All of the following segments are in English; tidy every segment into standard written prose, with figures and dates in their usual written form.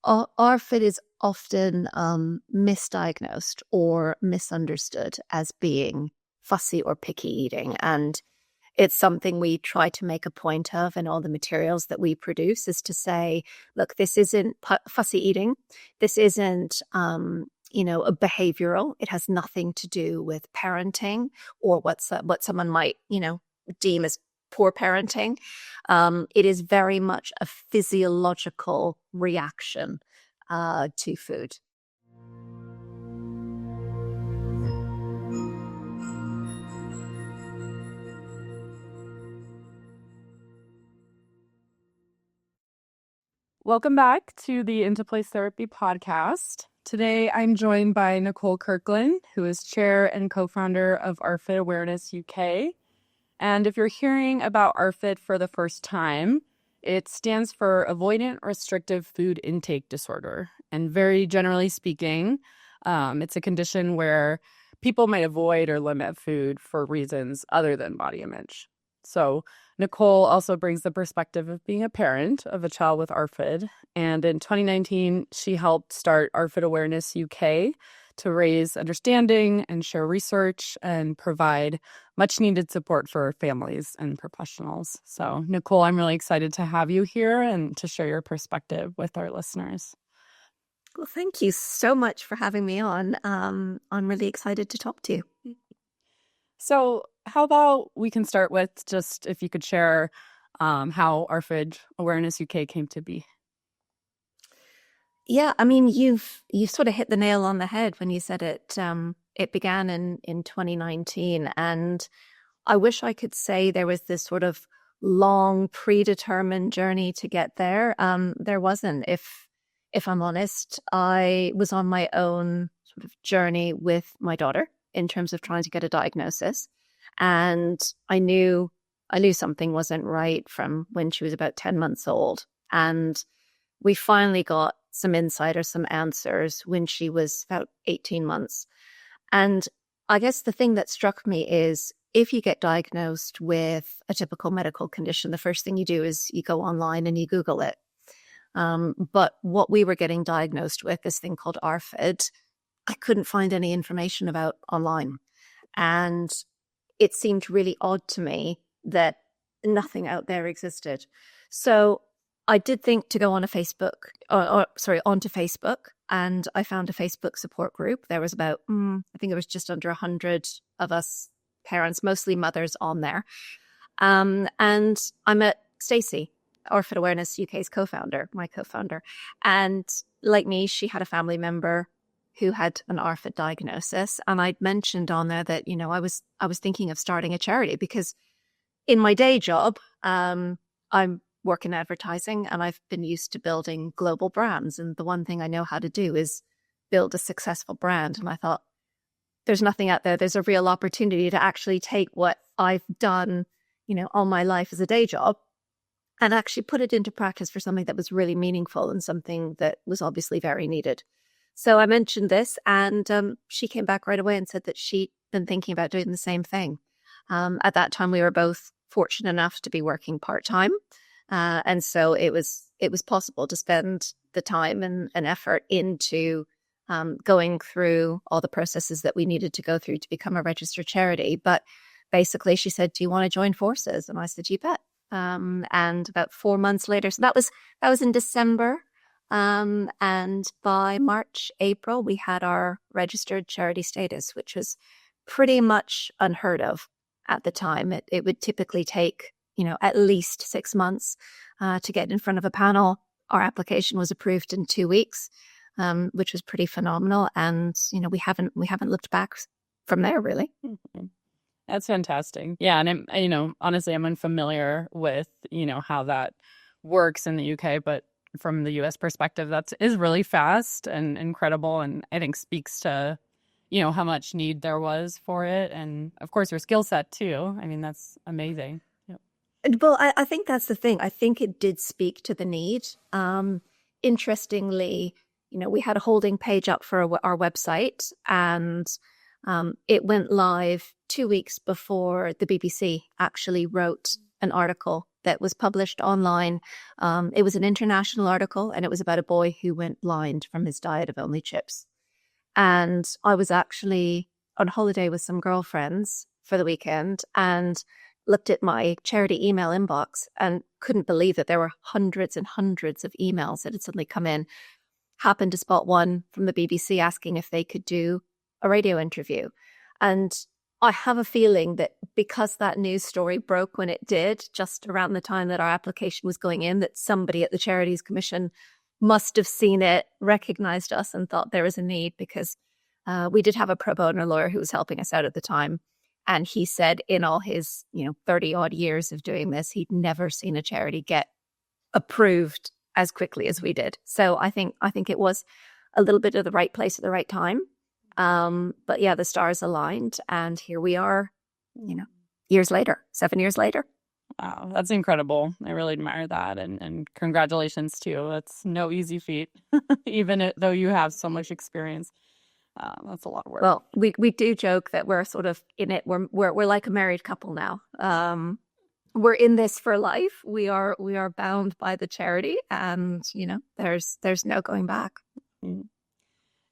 ARFID is often misdiagnosed or misunderstood as being fussy or picky eating. And it's something we try to make a point of in all the materials that we produce, is to say, look, this isn't fussy eating. This isn't, a behavioral. It has nothing to do with parenting or what someone might, deem as poor parenting. It is very much a physiological reaction to food. Welcome back to the Into Place Therapy podcast. Today, I'm joined by Nicole Kirkland, who is chair and co-founder of ARFID Awareness UK. And if you're hearing about ARFID for the first time, it stands for Avoidant Restrictive Food Intake Disorder. And very generally speaking, it's a condition where people might avoid or limit food for reasons other than body image. So Nicole also brings the perspective of being a parent of a child with ARFID. And in 2019, she helped start ARFID Awareness UK to raise understanding and share research and provide much needed support for families and professionals. So Nicole, I'm really excited to have you here and to share your perspective with our listeners. Well, thank you so much for having me on. I'm really excited to talk to you. So how about we can start with just if you could share how ARFID Awareness UK came to be. Yeah, I mean, you've sort of hit the nail on the head when you said it. It began in 2019, and I wish I could say there was this sort of long, predetermined journey to get there. There wasn't. If I'm honest, I was on my own sort of journey with my daughter in terms of trying to get a diagnosis, and I knew something wasn't right from when she was about 10 months old, and we finally got some insight or some answers when she was about 18 months. And I guess the thing that struck me is if you get diagnosed with a typical medical condition, the first thing you do is you go online and you Google it. But what we were getting diagnosed with, this thing called ARFID, I couldn't find any information about online. And it seemed really odd to me that nothing out there existed. So I did think to go on onto Facebook, and I found a Facebook support group. There was about, I think it was just under 100 of us parents, mostly mothers, on there. And I met Stacey, ARFID Awareness UK's my co-founder. And like me, she had a family member who had an ARFID diagnosis. And I'd mentioned on there that, I was thinking of starting a charity because in my day job, I'm work in advertising, and I've been used to building global brands. And the one thing I know how to do is build a successful brand. And I thought, there's nothing out there. There's a real opportunity to actually take what I've done, all my life as a day job and actually put it into practice for something that was really meaningful and something that was obviously very needed. So I mentioned this, and she came back right away and said that she'd been thinking about doing the same thing. At that time, we were both fortunate enough to be working part-time. And so it was possible to spend the time and effort into going through all the processes that we needed to go through to become a registered charity. But basically, she said, "Do you want to join forces?" And I said, "You bet." And about 4 months later, so that was in December. And by March, April, we had our registered charity status, which was pretty much unheard of at the time. It would typically take at least 6 months to get in front of a panel. Our application was approved in 2 weeks, which was pretty phenomenal. And, we haven't looked back from there, really. Mm-hmm. That's fantastic. Yeah. And honestly, I'm unfamiliar with, how that works in the UK, but from the US perspective, that is really fast and incredible. And I think speaks to, how much need there was for it. And of course, your skill set too. I mean, that's amazing. Well, I think that's the thing. I think it did speak to the need. Interestingly, we had a holding page up for our website, and it went live 2 weeks before the BBC actually wrote an article that was published online. It was an international article, and it was about a boy who went blind from his diet of only chips. And I was actually on holiday with some girlfriends for the weekend and looked at my charity email inbox and couldn't believe that there were hundreds and hundreds of emails that had suddenly come in. Happened to spot one from the BBC asking if they could do a radio interview. And I have a feeling that because that news story broke when it did, just around the time that our application was going in, that somebody at the Charities Commission must have seen it, recognized us, and thought there was a need, because we did have a pro bono lawyer who was helping us out at the time. And he said in all his 30 odd years of doing this, he'd never seen a charity get approved as quickly as we did. So I think it was a little bit of the right place at the right time. But yeah, the stars aligned, and here we are, years later, 7 years later. Wow, that's incredible. I really admire that. And congratulations too. That's no easy feat, even though you have so much experience. That's a lot of work. Well, we do joke that we're sort of in it. We're like a married couple now. We're in this for life. We are bound by the charity, and there's no going back.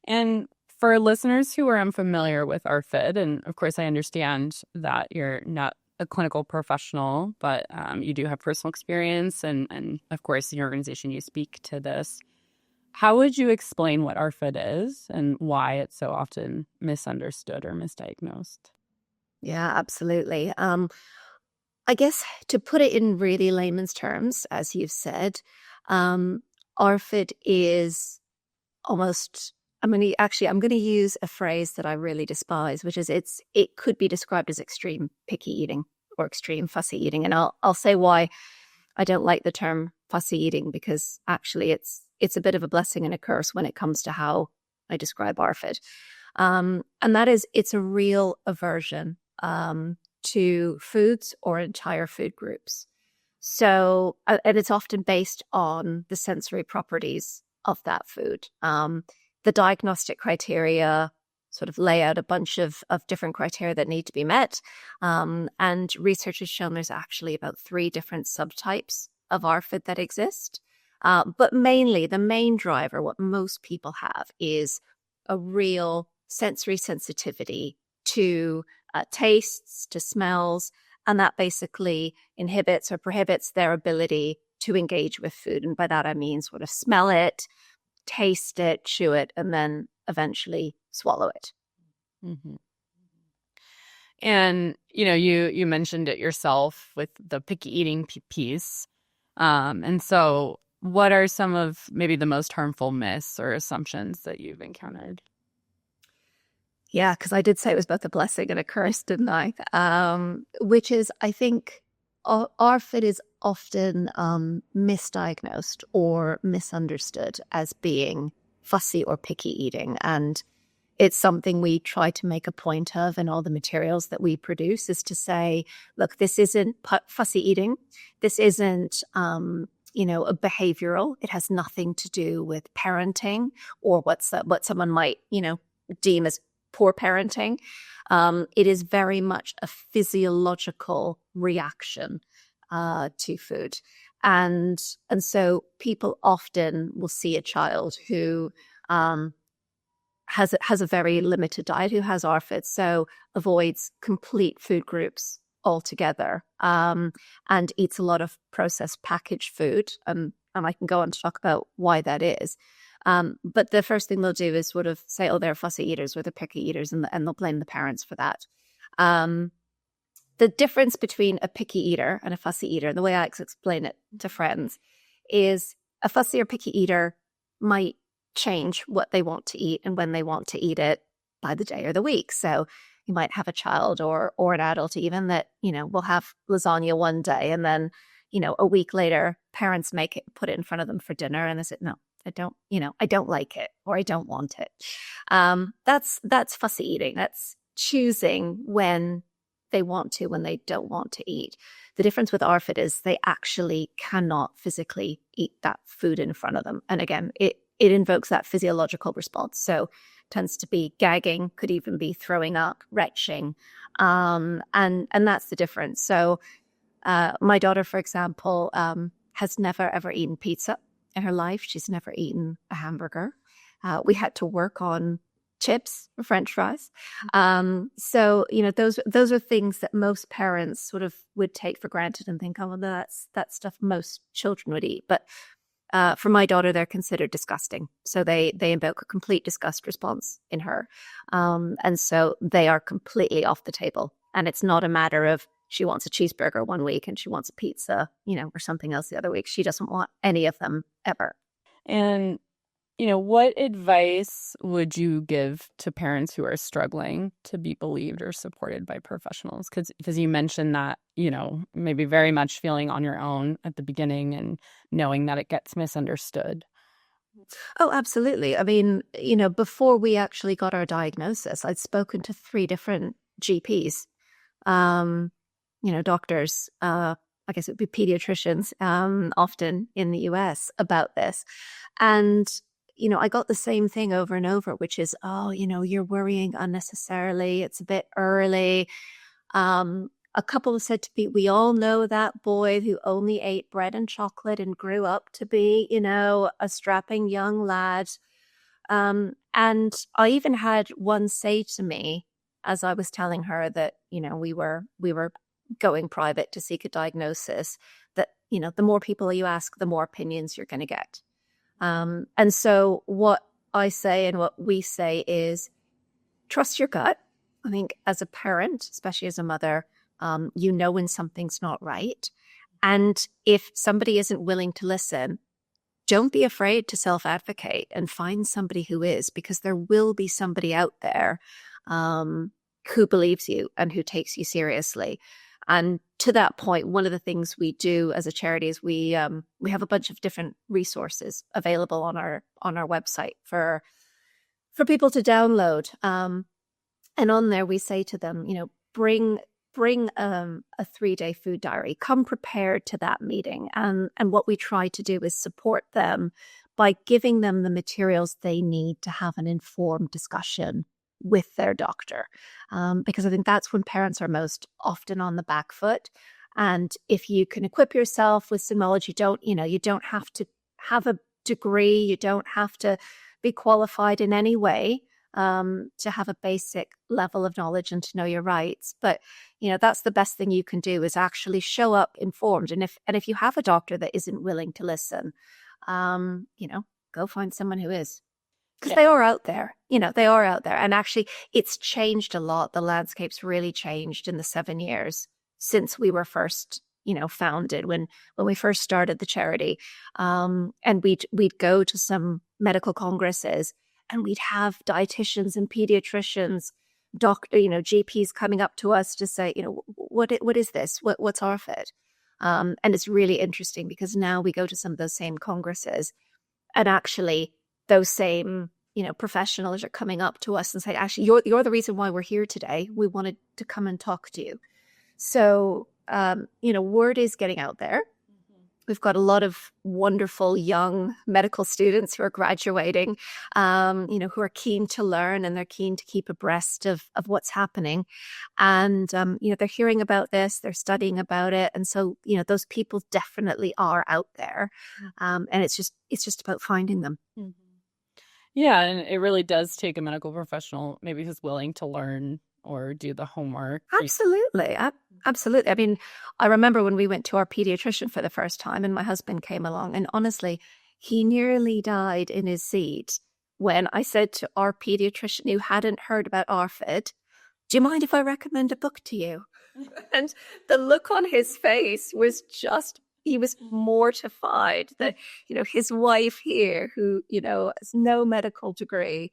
And for listeners who are unfamiliar with ARFID, and of course I understand that you're not a clinical professional, but you do have personal experience, and of course in your organization you speak to this. How would you explain what ARFID is and why it's so often misunderstood or misdiagnosed? Yeah, absolutely. I guess to put it in really layman's terms, as you've said, ARFID is almost, I'm going to use a phrase that I really despise, which is it could be described as extreme picky eating or extreme fussy eating. And I'll say why I don't like the term fussy eating, because actually it's a bit of a blessing and a curse when it comes to how I describe ARFID. And that is, it's a real aversion to foods or entire food groups. So, and it's often based on the sensory properties of that food. The diagnostic criteria sort of lay out a bunch of different criteria that need to be met. And research has shown there's actually about 3 different subtypes of ARFID that exist. But mainly the main driver, what most people have, is a real sensory sensitivity to tastes, to smells, and that basically inhibits or prohibits their ability to engage with food. And by that I mean sort of smell it, taste it, chew it, and then eventually swallow it. Mm-hmm. And you mentioned it yourself with the picky eating piece. And so what are some of maybe the most harmful myths or assumptions that you've encountered? Yeah, because I did say it was both a blessing and a curse, didn't I? Which is, I think, ARFID is often misdiagnosed or misunderstood as being fussy or picky eating. And it's something we try to make a point of in all the materials that we produce, is to say, look, this isn't fussy eating. This isn't, a behavioral. It has nothing to do with parenting or what someone might, deem as poor parenting. It is very much a physiological reaction to food. And so people often will see a child who has a very limited diet, who has ARFID, so avoids complete food groups altogether, and eats a lot of processed packaged food. And I can go on to talk about why that is. But the first thing they'll do is sort of say, oh, they're fussy eaters or they're picky eaters, and they'll blame the parents for that. The difference between a picky eater and a fussy eater, and the way I explain it to friends, is a fussy or picky eater might change what they want to eat and when they want to eat it by the day or the week. So you might have a child or an adult even that, will have lasagna one day, and then, a week later, parents make it, put it in front of them for dinner, and they say, no, I don't like it, or I don't want it. That's fussy eating. That's choosing when they want to, when they don't want to eat. The difference with ARFID is they actually cannot physically eat that food in front of them. And again, it invokes that physiological response. So tends to be gagging, could even be throwing up, retching. And that's the difference. So My daughter, for example, has never, ever eaten pizza in her life. She's never eaten a hamburger. We had to work on chips or French fries. So, those are things that most parents sort of would take for granted and think, oh, well, that's stuff most children would eat. But for my daughter, they're considered disgusting. So they invoke a complete disgust response in her. And so they are completely off the table. And it's not a matter of she wants a cheeseburger one week and she wants a pizza, or something else the other week. She doesn't want any of them ever. And, what advice would you give to parents who are struggling to be believed or supported by professionals? Because you mentioned that, maybe very much feeling on your own at the beginning and knowing that it gets misunderstood. Oh, absolutely. I mean, before we actually got our diagnosis, I'd spoken to 3 different GPs, doctors, I guess it would be pediatricians, often in the US about this. And, I got the same thing over and over, which is, oh, you're worrying unnecessarily. It's a bit early. A couple said to me, we all know that boy who only ate bread and chocolate and grew up to be, a strapping young lad. And I even had one say to me, as I was telling her that, we were going private to seek a diagnosis, that, the more people you ask, the more opinions you're going to get. And so what I say and what we say is trust your gut. I think as a parent, especially as a mother, when something's not right. And if somebody isn't willing to listen, don't be afraid to self-advocate and find somebody who is, because there will be somebody out there who believes you and who takes you seriously. And to that point, one of the things we do as a charity is we have a bunch of different resources available on our website for people to download. And on there, we say to them, bring a 3-day food diary. Come prepared to that meeting. And what we try to do is support them by giving them the materials they need to have an informed discussion with their doctor. Because I think that's when parents are most often on the back foot. And if you can equip yourself with some knowledge, you don't have to have a degree, you don't have to be qualified in any way to have a basic level of knowledge and to know your rights. But, that's the best thing you can do, is actually show up informed. And if you have a doctor that isn't willing to listen, go find someone who is. Because they are out there, they are out there. And actually, it's changed a lot. The landscape's really changed in the 7 years since we were first, founded, when we first started the charity. And we'd go to some medical congresses and we'd have dietitians and pediatricians, GPs coming up to us to say, what is this? What's ARFID? And it's really interesting because now we go to some of those same congresses and actually those same, professionals are coming up to us and say, actually, you're the reason why we're here today. We wanted to come and talk to you. So, word is getting out there. We've got a lot of wonderful young medical students who are graduating, who are keen to learn and they're keen to keep abreast of what's happening. And, they're hearing about this, they're studying about it. And so, those people definitely are out there. And it's just about finding them. Mm-hmm. Yeah. And it really does take a medical professional maybe who's willing to learn or do the homework. Absolutely. Absolutely. I mean, I remember when we went to our pediatrician for the first time and my husband came along, and honestly, he nearly died in his seat when I said to our pediatrician who hadn't heard about ARFID, do you mind if I recommend a book to you? And the look on his face was just, he was mortified that, his wife here, who, has no medical degree,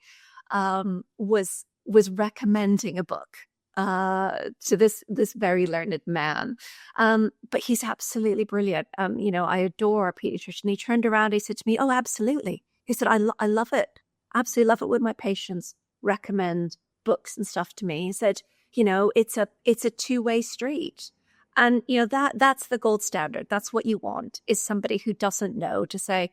was recommending a book to this very learned man. But he's absolutely brilliant. I adore our pediatrician. He turned around, he said to me, oh, absolutely. He said, I love it. Absolutely love it when my patients recommend books and stuff to me. He said, it's a two-way street. And, that's the gold standard. That's what you want, is somebody who doesn't know to say,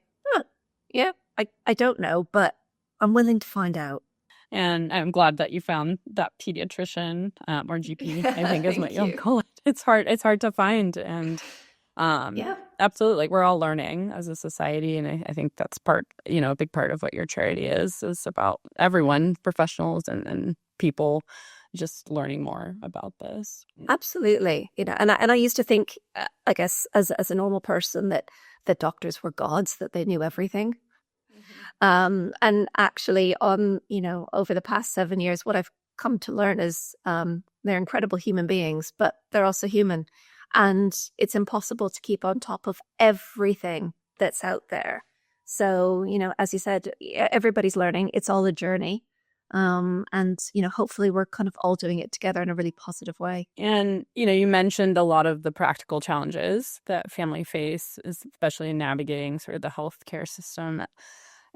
I don't know, but I'm willing to find out. And I'm glad that you found that pediatrician or GP, I think is what you'll call it. It's hard to find. And Yeah. absolutely, like we're all learning as a society. And I think that's a big part of what your charity is about everyone, professionals and people just learning more about this. Absolutely. And I used to think, I guess, as a normal person, that doctors were gods, that they knew everything. And actually, over the past 7 years, what I've come to learn is they're incredible human beings, but they're also human. And it's impossible to keep on top of everything that's out there. So, as you said, everybody's learning. It's all a journey. And hopefully we're kind of all doing it together in a really positive way. And, you mentioned a lot of the practical challenges that family face, especially in navigating sort of the healthcare system.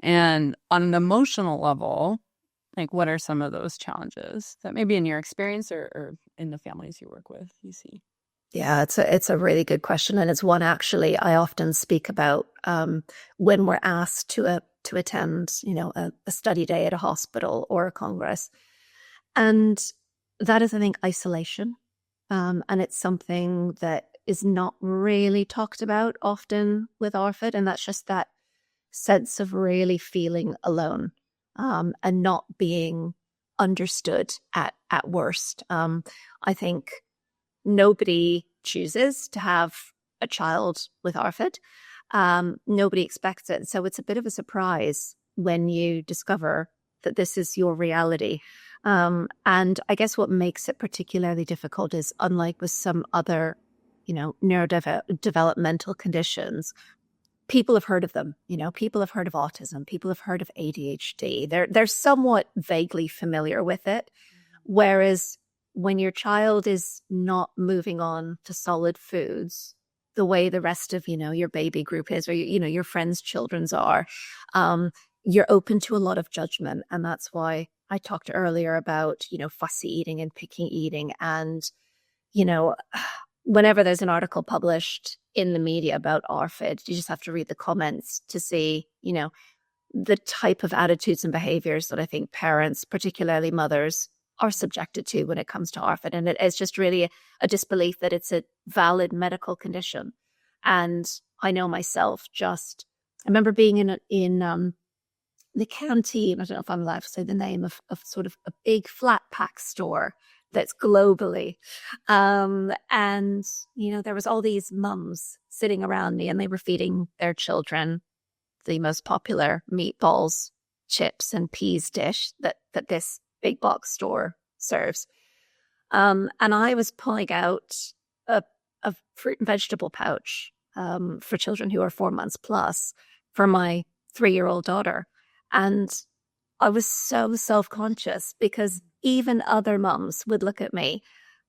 And on an emotional level, like what are some of those challenges that maybe in your experience or in the families you work with, you see? Yeah, it's a really good question, and it's one actually I often speak about when we're asked to attend, a study day at a hospital or a congress, and that is, I think, isolation, and it's something that is not really talked about often with ARFID, and that's just that sense of really feeling alone, and not being understood at worst. I think nobody chooses to have a child with ARFID. Nobody expects it. So it's a bit of a surprise when you discover that this is your reality. And I guess what makes it particularly difficult is, unlike with some other, neurodevelopmental conditions, people have heard of them. People have heard of autism. People have heard of ADHD. They're somewhat vaguely familiar with it. Whereas when your child is not moving on to solid foods the way the rest of, your baby group is, or, your friends' children's are, you're open to a lot of judgment. And that's why I talked earlier about, fussy eating and picky eating. And, whenever there's an article published in the media about ARFID, you just have to read the comments to see, the type of attitudes and behaviors that I think parents, particularly mothers, are subjected to when it comes to ARFID. And it is just really a disbelief that it's a valid medical condition. And I know myself, I remember being in the canteen, I don't know if I'm allowed to say the name of sort of a big flat pack store that's globally. And, there was all these mums sitting around me, and they were feeding their children the most popular meatballs, chips, and peas dish that this big box store serves. And I was pulling out a fruit and vegetable pouch for children who are 4 months plus for my 3-year-old daughter. And I was so self-conscious because even other mums would look at me,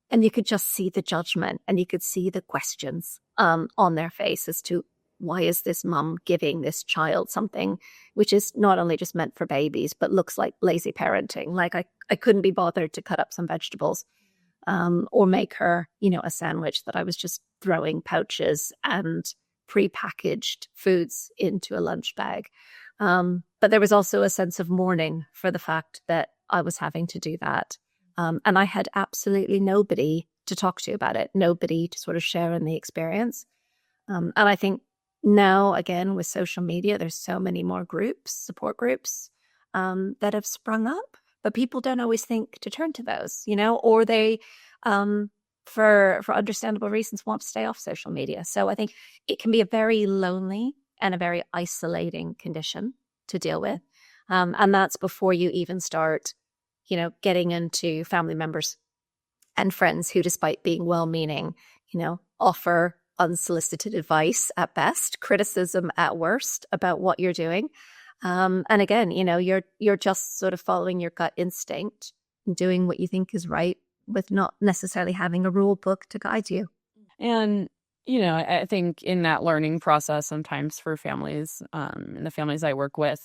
and you could just see the judgment, and you could see the questions on their face as to, why is this mum giving this child something which is not only just meant for babies, but looks like lazy parenting? Like I couldn't be bothered to cut up some vegetables or make her, a sandwich, that I was just throwing pouches and prepackaged foods into a lunch bag. But there was also a sense of mourning for the fact that I was having to do that. And I had absolutely nobody to talk to about it, nobody to sort of share in the experience. And I think now, again, with social media, there's so many more support groups that have sprung up, but people don't always think to turn to those, or they, for understandable reasons, want to stay off social media. So I think it can be a very lonely and a very isolating condition to deal with. And that's before you even start, getting into family members and friends who, despite being well-meaning, offer unsolicited advice at best, criticism at worst about what you're doing. And again, you're just sort of following your gut instinct and doing what you think is right, with not necessarily having a rule book to guide you. And, I think in that learning process, sometimes for families, and the families I work with,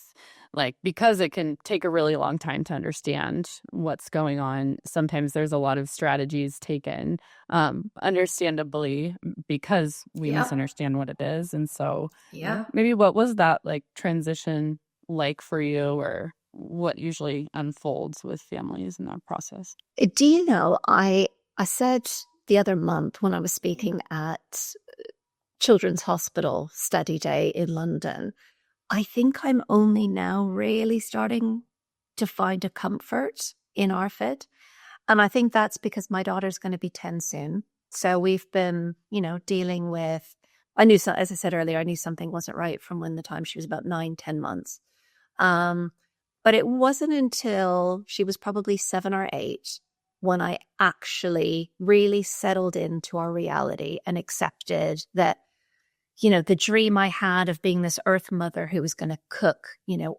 like, because it can take a really long time to understand what's going on, sometimes there's a lot of strategies taken, understandably, because we misunderstand what it is. And so maybe what was that like transition like for you, or what usually unfolds with families in that process? Do you know, I said the other month when I was speaking at Children's Hospital Study Day in London, I think I'm only now really starting to find a comfort in ARFID. And I think that's because my daughter's going to be 10 soon. So we've been, dealing with, as I said earlier, I knew something wasn't right from when the time she was about 9-10 months. But it wasn't until she was probably 7 or 8 when I actually really settled into our reality and accepted that, the dream I had of being this earth mother who was going to cook,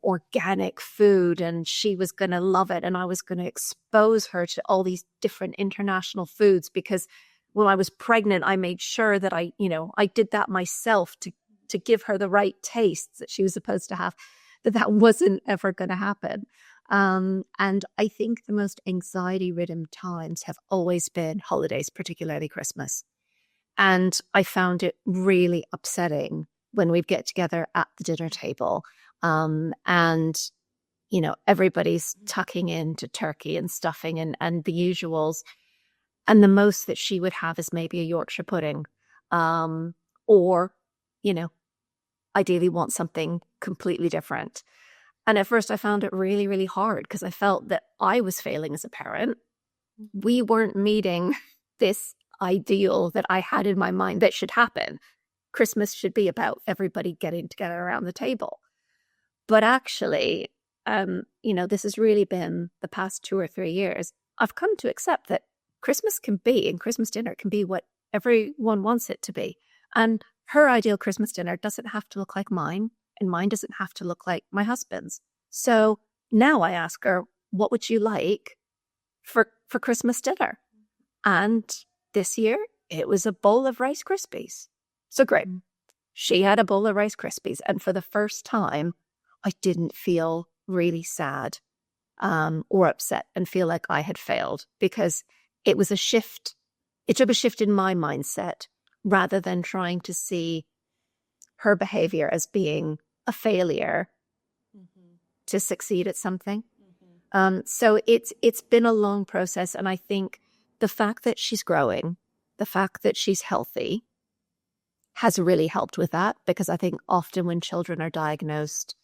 organic food, and she was going to love it. And I was going to expose her to all these different international foods, because when I was pregnant, I made sure that I did that myself to give her the right tastes that she was supposed to have, that wasn't ever going to happen. And I think the most anxiety-ridden times have always been holidays, particularly Christmas. And I found it really upsetting when we'd get together at the dinner table, and, everybody's tucking into turkey and stuffing and the usuals. And the most that she would have is maybe a Yorkshire pudding, or, ideally want something completely different. And at first I found it really, really hard because I felt that I was failing as a parent. We weren't meeting this ideal that I had in my mind that should happen. Christmas should be about everybody getting together around the table. But actually, this has really been the past 2 or 3 years. I've come to accept that Christmas dinner can be what everyone wants it to be. And her ideal Christmas dinner doesn't have to look like mine, and mine doesn't have to look like my husband's. So now I ask her, what would you like for Christmas dinner? And this year, it was a bowl of Rice Krispies. So great. She had a bowl of Rice Krispies. And for the first time, I didn't feel really sad or upset and feel like I had failed, because it was a shift. It took a shift in my mindset rather than trying to see her behavior as being a failure to succeed at something. So it's been a long process. And I think the fact that she's growing, the fact that she's healthy has really helped with that, because I think often when children are diagnosed,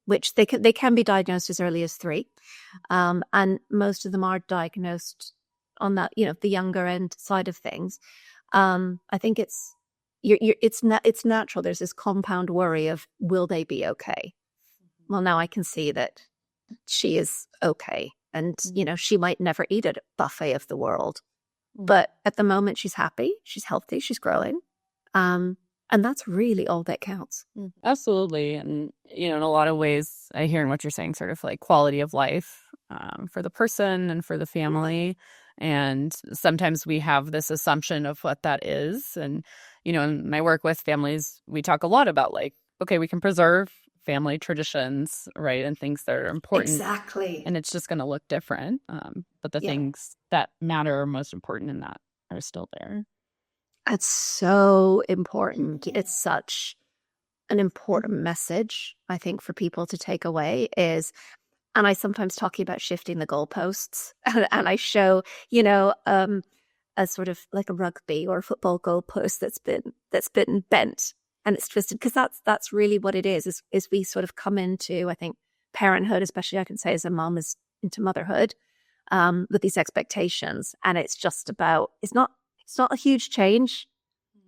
which they can be diagnosed as early as 3, and most of them are diagnosed on that, the younger end side of things. I think it's natural. There's this compound worry of, will they be okay? Well, now I can see that she is okay. And, she might never eat at a buffet of the world. But at the moment, she's happy, she's healthy, she's growing. And that's really all that counts. Absolutely. And, in a lot of ways, I hear in what you're saying, sort of like quality of life for the person and for the family. And sometimes we have this assumption of what that is. And, in my work with families, we talk a lot about okay, we can preserve family traditions, right? And things that are important. Exactly. And it's just going to look different. But the things that matter most important in that are still there. That's so important. It's such an important message, I think, for people to take away is, and I sometimes talk about shifting the goalposts, and I show, a sort of like a rugby or football goalpost that's been bent and it's twisted, because that's really what it is we sort of come into, I think, parenthood, especially I can say as a mom, is into motherhood, with these expectations. And it's just about, it's not a huge change.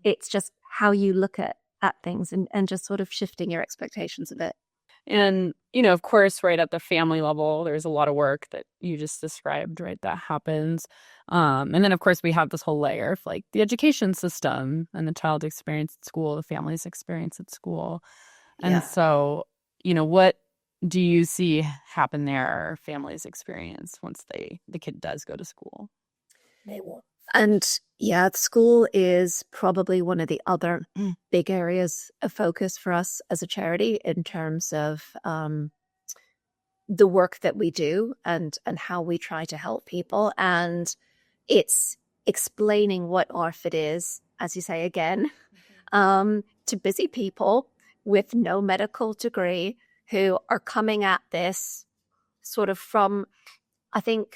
It's just how you look at things and just sort of shifting your expectations a bit. And, of course, right at the family level, there's a lot of work that you just described, right, that happens. And then, of course, we have this whole layer of the education system and the child experience at school, the family's experience at school. And so, what do you see happen there, families experience once the kid does go to school? They will. And school is probably one of the other big areas of focus for us as a charity in terms of the work that we do and how we try to help people. And it's explaining what ARFID is, as you say again, to busy people with no medical degree who are coming at this sort of from, I think,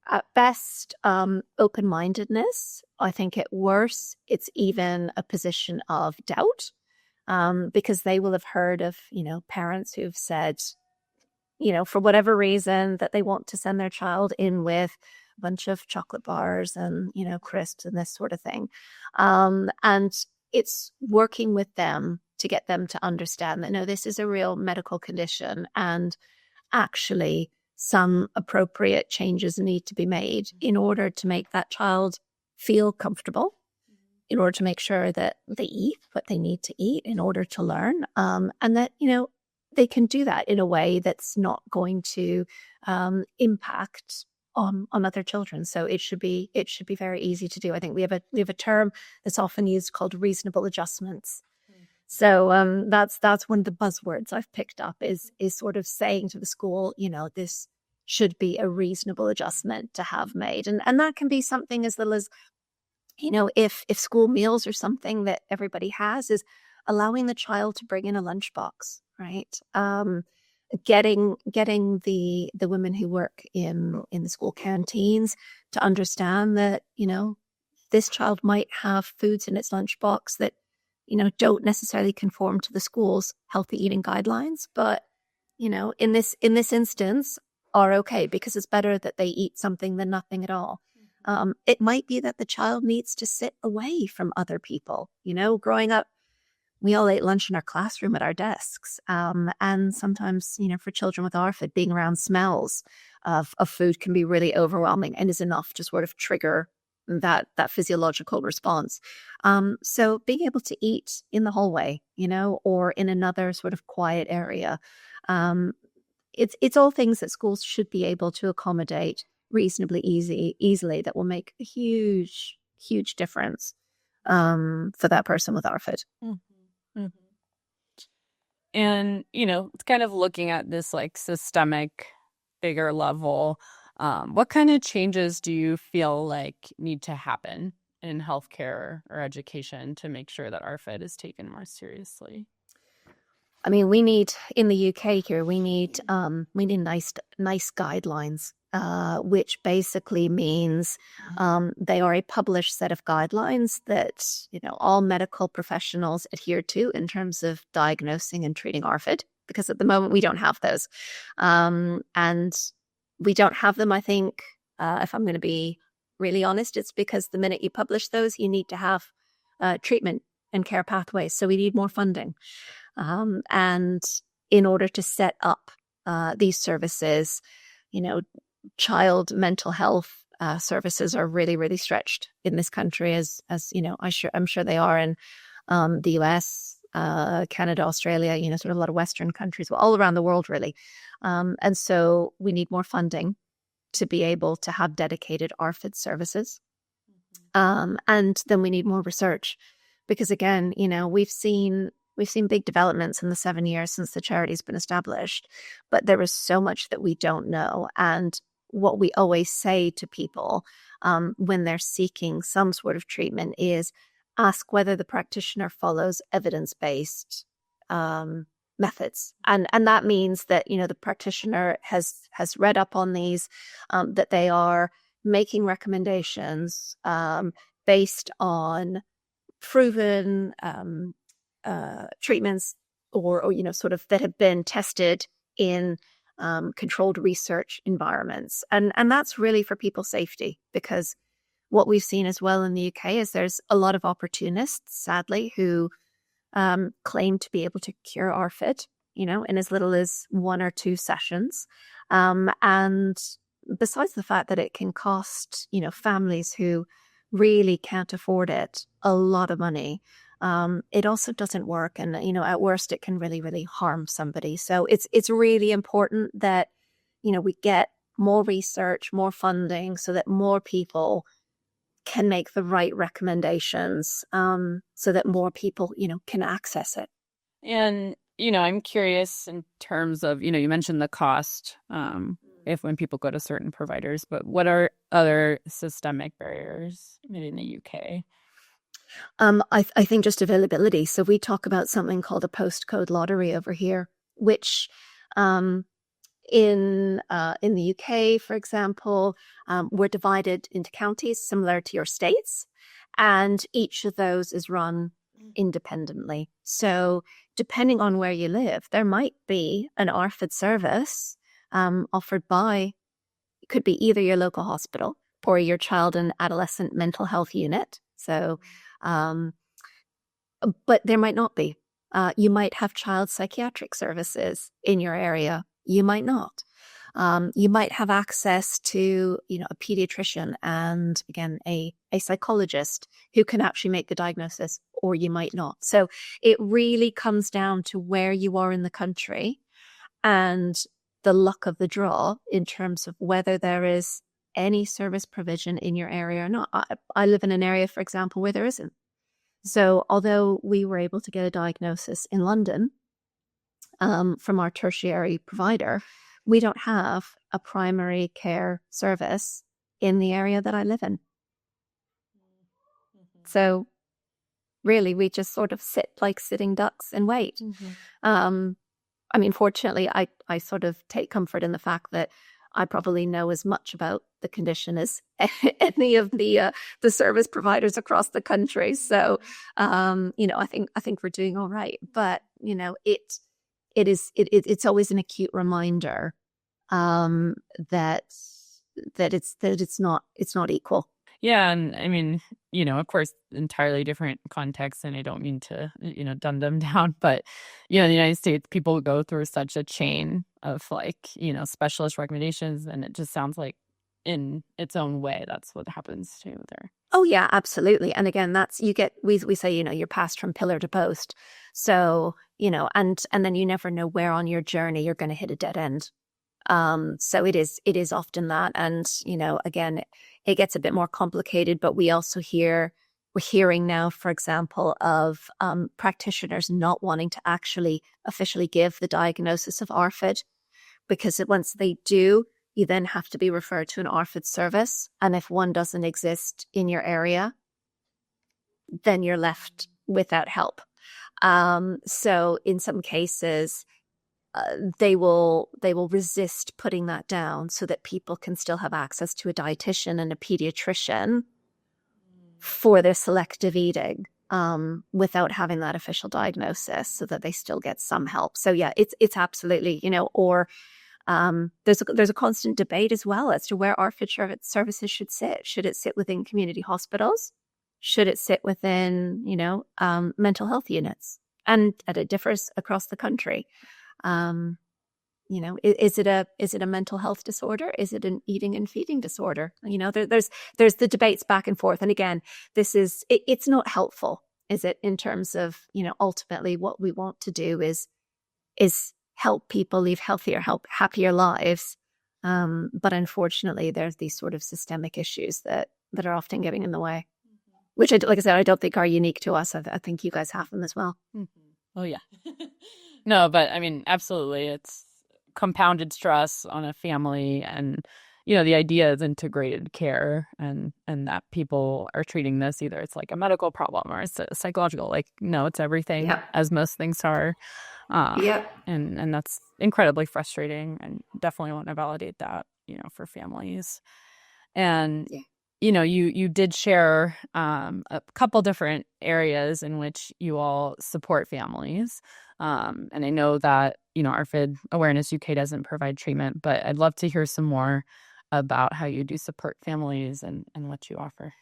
At best, open-mindedness. I think at worst, it's even a position of doubt, because they will have heard of, parents who've said, for whatever reason, that they want to send their child in with a bunch of chocolate bars and, crisps and this sort of thing. And it's working with them to get them to understand that, no, this is a real medical condition, and actually some appropriate changes need to be made in order to make that child feel comfortable, in order to make sure that they eat what they need to eat in order to learn, and that, they can do that in a way that's not going to impact on other children. So it should be very easy to do. I think we have a term that's often used called reasonable adjustments. So that's one of the buzzwords I've picked up is sort of saying to the school, this should be a reasonable adjustment to have made, and that can be something as little as, if school meals are something that everybody has, is allowing the child to bring in a lunchbox, right? Getting the women who work in the school canteens to understand that, this child might have foods in its lunchbox that, don't necessarily conform to the school's healthy eating guidelines, but, in this instance are okay, because it's better that they eat something than nothing at all. It might be that the child needs to sit away from other people. Growing up, we all ate lunch in our classroom at our desks. And sometimes, for children with ARFID, being around smells of food can be really overwhelming and is enough to sort of trigger that physiological response. So being able to eat in the hallway, or in another sort of quiet area, it's all things that schools should be able to accommodate reasonably easily that will make a huge, huge difference for that person with ARFID. Mm-hmm. And, it's kind of looking at this like systemic, bigger level. What kind of changes do you feel like need to happen in healthcare or education to make sure that ARFID is taken more seriously? I mean, we need, in the UK here, we need nice guidelines, which basically means they are a published set of guidelines that, all medical professionals adhere to in terms of diagnosing and treating ARFID, because at the moment we don't have those. And we don't have them, I think, if I'm going to be really honest, it's because the minute you publish those, you need to have treatment and care pathways. So we need more funding. And in order to set up these services, child mental health services are really, really stretched in this country, as I'm sure they are in the US, Canada, Australia, sort of a lot of Western countries, well, all around the world, really. And so we need more funding to be able to have dedicated ARFID services. And then we need more research, because again, we've seen big developments in the 7 years since the charity's been established, but there is so much that we don't know. And what we always say to people when they're seeking some sort of treatment is ask whether the practitioner follows evidence-based methods. And that means that, the practitioner has read up on these, that they are making recommendations based on proven treatments or sort of that have been tested in controlled research environments. And that's really for people's safety, because what we've seen as well in the UK is there's a lot of opportunists, sadly, who claim to be able to cure ARFID, in as little as 1 or 2 sessions. And besides the fact that it can cost, families who really can't afford it a lot of money, it also doesn't work. And, at worst, it can really, really harm somebody. So it's really important that, we get more research, more funding, so that more people can make the right recommendations, so that more people, can access it. And, I'm curious in terms of, you mentioned the cost when people go to certain providers, but what are other systemic barriers in the UK? I think just availability. So we talk about something called a postcode lottery over here, which In the UK, for example, we're divided into counties similar to your states, and each of those is run independently. So depending on where you live, there might be an ARFID service offered by, it could be either your local hospital or your child and adolescent mental health unit. So, but there might not be. You might have child psychiatric services in your area. You might not. You might have access to, a pediatrician and, again, a psychologist who can actually make the diagnosis, or you might not. So it really comes down to where you are in the country and the luck of the draw in terms of whether there is any service provision in your area or not. I live in an area, for example, where there isn't. So although we were able to get a diagnosis in London from our tertiary provider, we don't have a primary care service in the area that I live in. So really, we just sort of sit like sitting ducks and wait. I mean, fortunately, I sort of take comfort in the fact that I probably know as much about the condition as any of the service providers across the country. So, I think we're doing all right. But it's always an acute reminder that it's not equal. Yeah, and I mean, of course, entirely different contexts, and I don't mean to, dumb them down, but, in the United States, people go through such a chain of specialist recommendations, and it just sounds like in its own way, that's what happens too there. Oh yeah, absolutely. And again, we say, you're passed from pillar to post. So, and then you never know where on your journey you're going to hit a dead end. So it is often that. And, again, it gets a bit more complicated, but we're hearing now, for example, of practitioners not wanting to actually officially give the diagnosis of ARFID, because once they do, you then have to be referred to an ARFID service. And if one doesn't exist in your area, then you're left without help. So in some cases, they will resist putting that down so that people can still have access to a dietitian and a pediatrician for their selective eating without having that official diagnosis, so that they still get some help. So yeah, it's absolutely, or there's a constant debate as well as to where ARFID services should sit. Should it sit within community hospitals? Should it sit within, mental health units? And it differs across the country. Is it a mental health disorder? Is it an eating and feeding disorder? There's the debates back and forth. And again, it's not helpful, is it? In terms of, ultimately what we want to do is help people live healthier, happier lives. But unfortunately, there's these sort of systemic issues that are often getting in the way, which, like I said, I don't think are unique to us. I think you guys have them as well. Oh yeah. No, but I mean, absolutely. It's compounded stress on a family, and, the idea is integrated care, and that people are treating this, either it's like a medical problem or it's a psychological, no, it's everything. Yep. As most things are. Yep. And that's incredibly frustrating, and definitely want to validate that, for families. And, you did share a couple different areas in which you all support families. And I know that, ARFID Awareness UK doesn't provide treatment, but I'd love to hear some more about how you do support families and what you offer.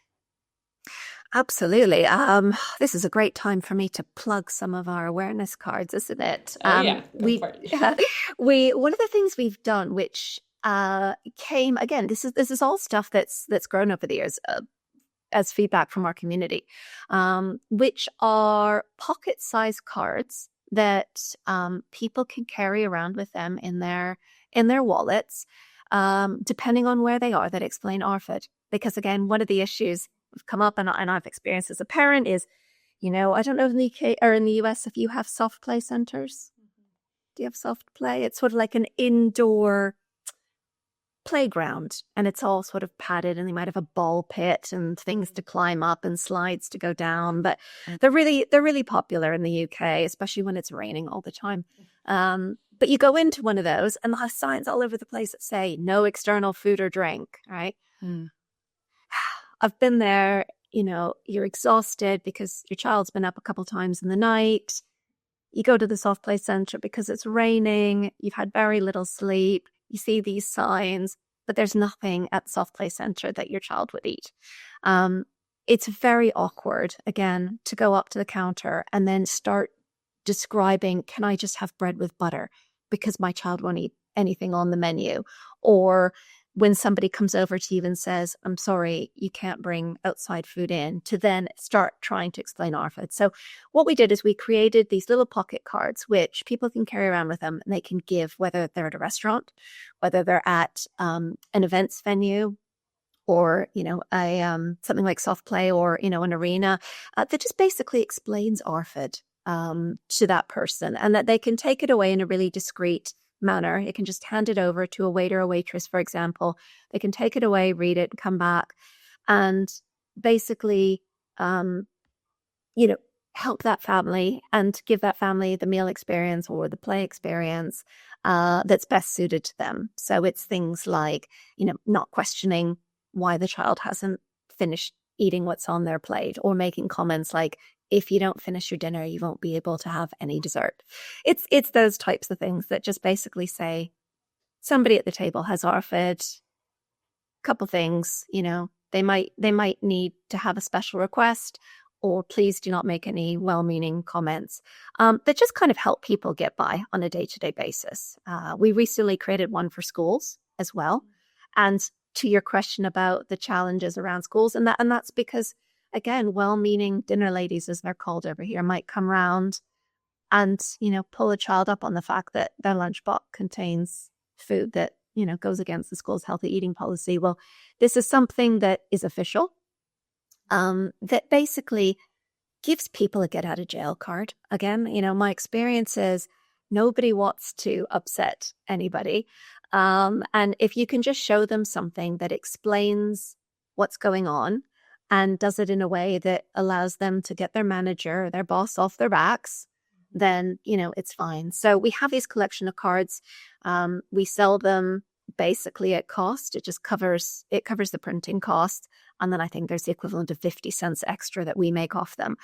Absolutely. This is a great time for me to plug some of our awareness cards, isn't it? Yeah, one of the things we've done, which came, again, this is all stuff that's grown over the years as feedback from our community, which are pocket-sized cards that people can carry around with them in their wallets, depending on where they are, that explain ARFID. Because again, one of the issues have come up, and I've experienced as a parent, is, I don't know in the UK or in the US if you have soft play centers. Do you have soft play? It's sort of like an indoor playground, and it's all sort of padded, and they might have a ball pit and things to climb up and slides to go down. But they're really popular in the UK, especially when it's raining all the time. But you go into one of those and there's signs all over the place that say no external food or drink, right? I've been there, you're exhausted because your child's been up a couple times in the night. You go to the soft play center because it's raining. You've had very little sleep. You see these signs, but there's nothing at the soft play center that your child would eat. It's very awkward, again, to go up to the counter and then start describing, can I just have bread with butter? Because my child won't eat anything on the menu. Or when somebody comes over to you and says, I'm sorry, you can't bring outside food in, to then start trying to explain ARFID. So what we did is we created these little pocket cards, which people can carry around with them and they can give, whether they're at a restaurant, whether they're at an events venue, or, something like soft play, or, an arena, that just basically explains ARFID to that person, and that they can take it away in a really discreet manner. It can just hand it over to a waiter or waitress, for example. They can take it away, read it, and come back, and basically, help that family and give that family the meal experience or the play experience that's best suited to them. So it's things like, not questioning why the child hasn't finished eating what's on their plate, or making comments like, if you don't finish your dinner, you won't be able to have any dessert. It's those types of things that just basically say, somebody at the table has ARFID, couple things, they might need to have a special request, or please do not make any well-meaning comments that just kind of help people get by on a day-to-day basis. We recently created one for schools as well. And to your question about the challenges around schools, and that's because, again, well-meaning dinner ladies, as they're called over here, might come round and, pull a child up on the fact that their lunchbox contains food that, goes against the school's healthy eating policy. Well, this is something that is official, that basically gives people a get out of jail card. Again, my experience is nobody wants to upset anybody. And if you can just show them something that explains what's going on and does it in a way that allows them to get their manager or their boss off their backs, then, it's fine. So we have this collection of cards. We sell them basically at cost. It just covers the printing cost. And then I think there's the equivalent of 50 cents extra that we make off them.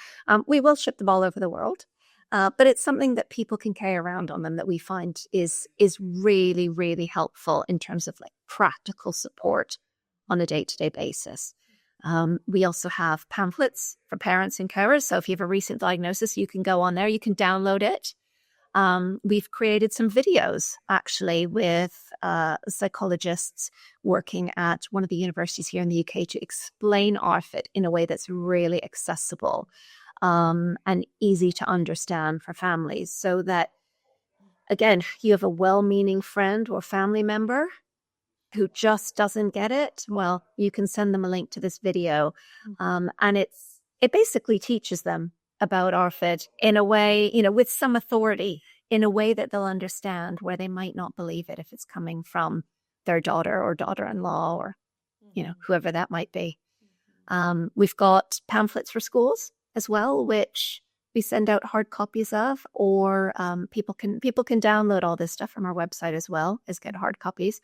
We will ship them all over the world. But it's something that people can carry around on them that we find is really, really helpful in terms of like practical support on a day-to-day basis. We also have pamphlets for parents and carers. So if you have a recent diagnosis, you can go on there, you can download it. We've created some videos actually with psychologists working at one of the universities here in the UK to explain ARFID in a way that's really accessible and easy to understand for families, so that, again, you have a well-meaning friend or family member who just doesn't get it. Well, you can send them a link to this video, and it basically teaches them about ARFID in a way, with some authority, in a way that they'll understand, where they might not believe it if it's coming from their daughter or daughter-in-law or, whoever that might be. We've got pamphlets for schools as well, which we send out hard copies of, or people can download all this stuff from our website as well as get hard copies.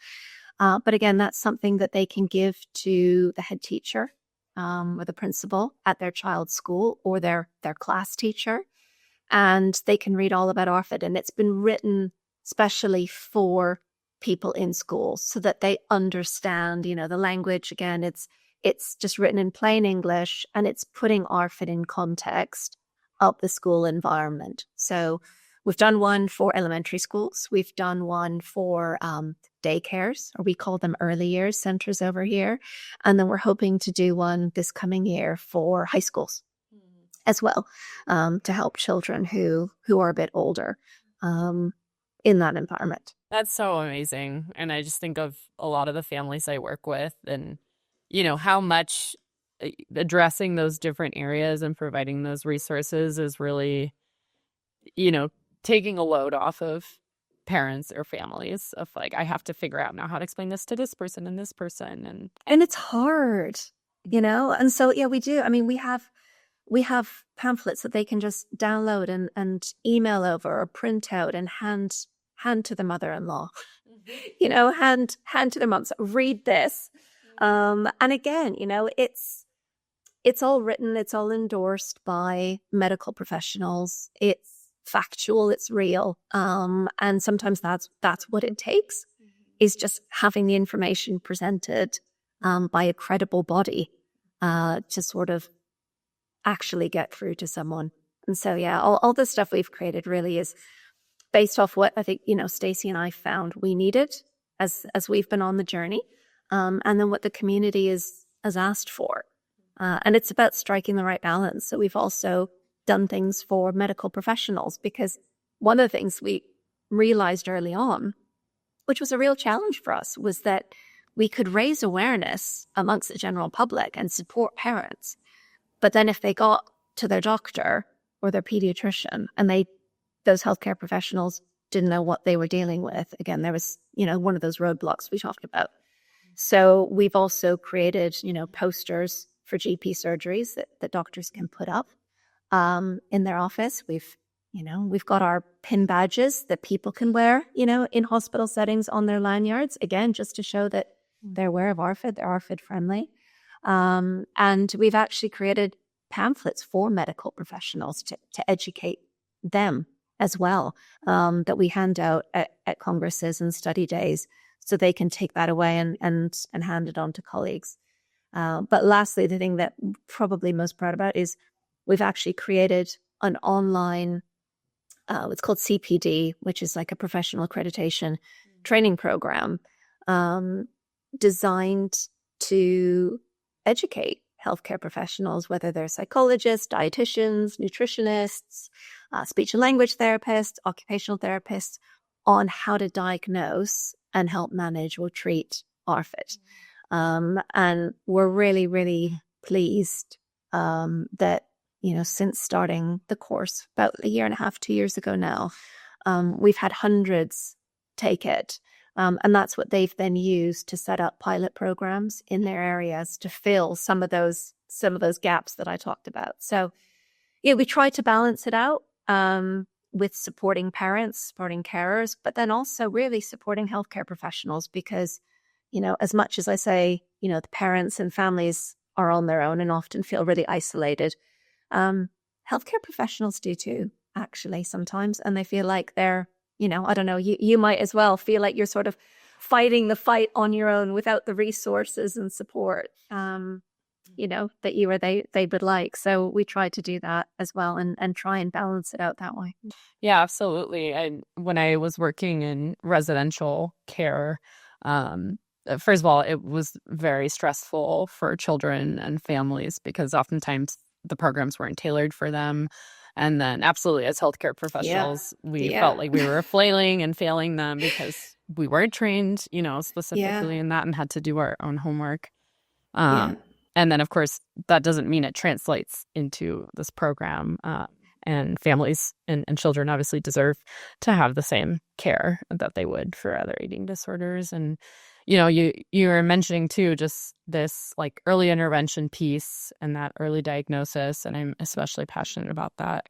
But again, that's something that they can give to the head teacher or the principal at their child's school, or their class teacher, and they can read all about ARFID. And it's been written specially for people in schools so that they understand, the language. Again, it's just written in plain English, and it's putting ARFID in context of the school environment. So we've done one for elementary schools. We've done one for daycares, or we call them early years centers over here. And then we're hoping to do one this coming year for high schools as well, to help children who are a bit older in that environment. That's so amazing. And I just think of a lot of the families I work with, and how much addressing those different areas and providing those resources is really, taking a load off of parents or families of like, I have to figure out now how to explain this to this person and this person. And it's hard, And so, yeah, we do. I mean, we have pamphlets that they can just download and email over or print out and hand hand to the mother-in-law, you know, hand to the moms, read this. And again, you know, it's all written, it's all endorsed by medical professionals. It's factual, it's real. And sometimes that's what it takes, is just having the information presented by a credible body to sort of actually get through to someone. And so, yeah, all the stuff we've created really is based off what I think, you know, Stacey and I found we needed as we've been on the journey, and then what the community has asked for. And it's about striking the right balance. So we've also done things for medical professionals, because one of the things we realized early on, which was a real challenge for us, was that we could raise awareness amongst the general public and support parents. But then if they got to their doctor or their pediatrician and those healthcare professionals didn't know what they were dealing with, again, there was, you know, one of those roadblocks we talked about. So we've also created, you know, posters for GP surgeries that doctors can put up in their office. We've got our pin badges that people can wear, you know, in hospital settings on their lanyards, again, just to show that they're aware of ARFID, they're ARFID friendly. And we've actually created pamphlets for medical professionals to educate them as well, that we hand out at congresses and study days, so they can take that away and hand it on to colleagues. But lastly, the thing that I'm probably most proud about is we've actually created an online, it's called CPD, which is like a professional accreditation training program, designed to educate healthcare professionals, whether they're psychologists, dietitians, nutritionists, speech and language therapists, occupational therapists, on how to diagnose and help manage or treat ARFID. And we're really, really pleased that, you know, since starting the course about a year and a half, 2 years ago now, we've had hundreds take it. And that's what they've then used to set up pilot programs in their areas to fill some of those gaps that I talked about. So, yeah, we try to balance it out with supporting parents, supporting carers, but then also really supporting healthcare professionals, because, you know, as much as I say, you know, the parents and families are on their own and often feel really isolated, healthcare professionals do too, actually, sometimes. And they feel like they're, you know, I don't know, you might as well feel like you're sort of fighting the fight on your own without the resources and support, you know, that you or they would like. So we try to do that as well and try and balance it out that way. Yeah, absolutely. And when I was working in residential care, first of all, it was very stressful for children and families, because oftentimes the programs weren't tailored for them. And then absolutely, as healthcare professionals, we felt like we were flailing and failing them because we weren't trained, you know, specifically in that, and had to do our own homework. And then, of course, that doesn't mean it translates into this program. And families and children obviously deserve to have the same care that they would for other eating disorders. And, you know, you were mentioning too, just this like early intervention piece and that early diagnosis. And I'm especially passionate about that.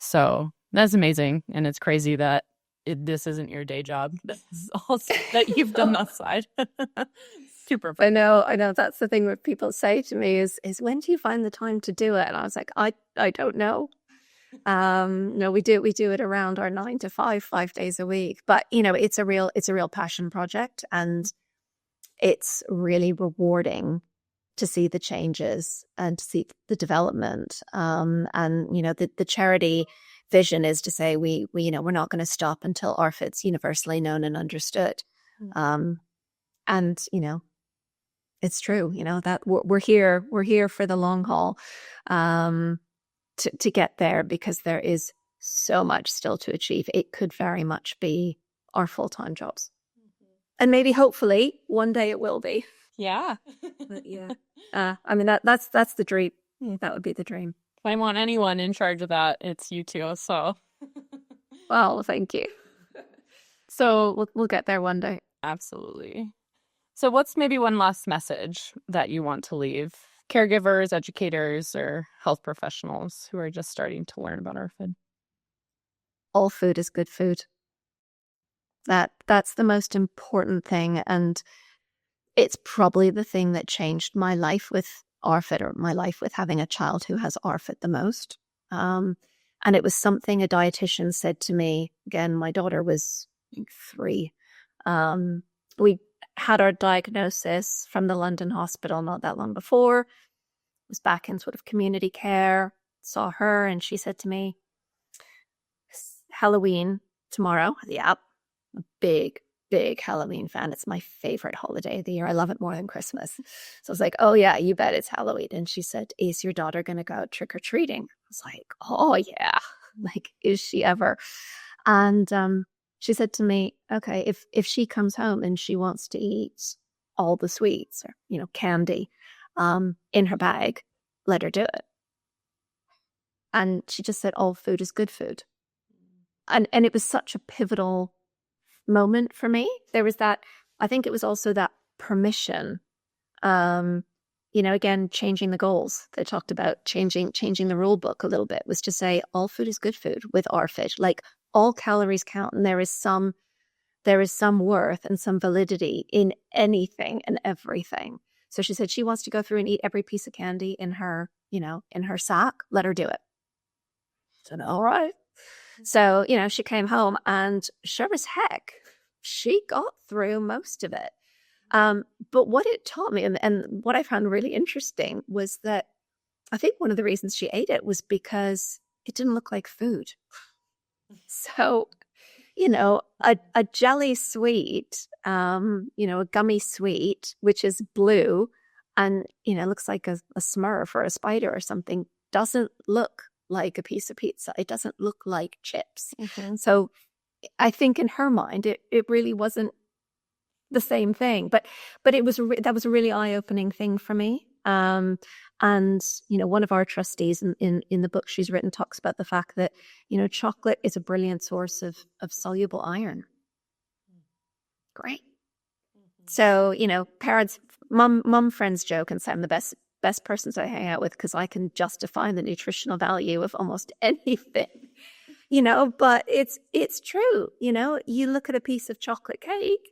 So that's amazing. And it's crazy that this isn't your day job. This is all that you've done that side. Super fun. I know. That's the thing that people say to me is when do you find the time to do it? And I was like, I don't know. No, we do it around our 9 to 5 days a week. But, you know, it's a real passion project, and it's really rewarding to see the changes and to see the development. And, you know, the charity vision is to say we you know, we're not going to stop until ARFID's universally known and understood. And, you know, it's true, you know, that we're here for the long haul, to get there, because there is so much still to achieve. It could very much be our full-time jobs. And maybe, hopefully, one day it will be. Yeah. But yeah. I mean, that's the dream. That would be the dream. If I want anyone in charge of that, it's you two. So, well, thank you. So we'll get there one day. Absolutely. So what's maybe one last message that you want to leave caregivers, educators, or health professionals who are just starting to learn about ARFID? All food is good food. That's the most important thing. And it's probably the thing that changed my life with ARFID, or my life with having a child who has ARFID the most. And it was something a dietitian said to me. Again, my daughter was 3. We had our diagnosis from the London hospital not that long before. Was back in sort of community care, saw her, and she said to me, Halloween tomorrow. Yeah, a big Halloween fan. It's my favorite holiday of the year. I love it more than Christmas. So I was like, oh yeah, you bet it's Halloween. And she said, is your daughter going to go out trick-or-treating? I was like, oh yeah, like, is she ever? And she said to me, okay, if she comes home and she wants to eat all the sweets or, candy in her bag, let her do it. And she just said, all food is good food. And it was such a pivotal moment for me. There was that, I think it was also that permission, again, changing the goals. They talked about changing the rule book a little bit, was to say all food is good food with ARFID. Like, all calories count, and there is some worth and some validity in anything and everything. So she said she wants to go through and eat every piece of candy in her, in her sack. Let her do it. I said, all right. So, she came home, and sure as heck, she got through most of it. But what it taught me, and what I found really interesting, was that I think one of the reasons she ate it was because it didn't look like food. So, a jelly sweet, a gummy sweet, which is blue and, looks like a Smurf or a spider or something, doesn't look like a piece of pizza. It doesn't look like chips. Mm-hmm. So I think in her mind, it really wasn't the same thing. But it was that was a really eye-opening thing for me. And one of our trustees in the book she's written talks about the fact that chocolate is a brilliant source of soluble iron. Great. Mm-hmm. So parents, mum friends joke and say I'm the best person to hang out with because I can justify the nutritional value of almost anything. But it's true. You look at a piece of chocolate cake,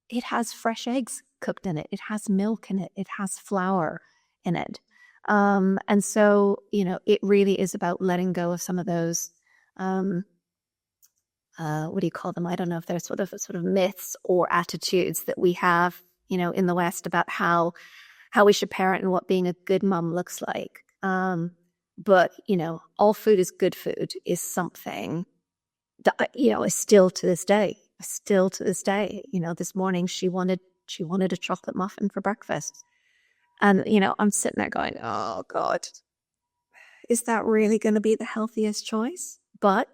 it has fresh eggs cooked in it. It has milk in it. It has flour in it. And so, it really is about letting go of some of those, what do you call them? I don't know if they're sort of myths or attitudes that we have, in the West about how we should parent and what being a good mom looks like. But, all food is good food is something that, is still to this day. This morning she wanted a chocolate muffin for breakfast. And, I'm sitting there going, oh God, is that really going to be the healthiest choice? But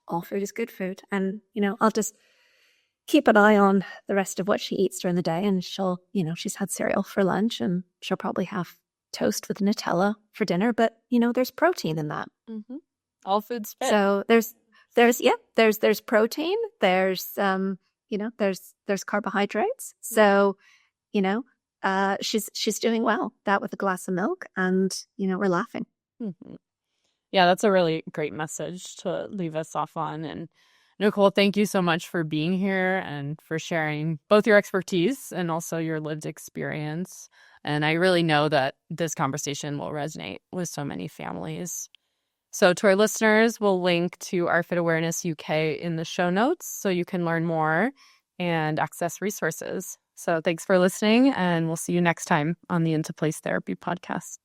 all food is good food. And, I'll just keep an eye on the rest of what she eats during the day. And she'll, she's had cereal for lunch, and she'll probably have toast with Nutella for dinner. But, there's protein in that. Mm-hmm. All food's fit. So there's protein, there's carbohydrates. So, she's doing well. That with a glass of milk, and we're laughing. Mm-hmm. Yeah, that's a really great message to leave us off on. And Nicole, thank you so much for being here and for sharing both your expertise and also your lived experience. And I really know that this conversation will resonate with so many families. So to our listeners, we'll link to ARFID Awareness UK in the show notes so you can learn more and access resources. So thanks for listening, and we'll see you next time on the Into Place Therapy podcast.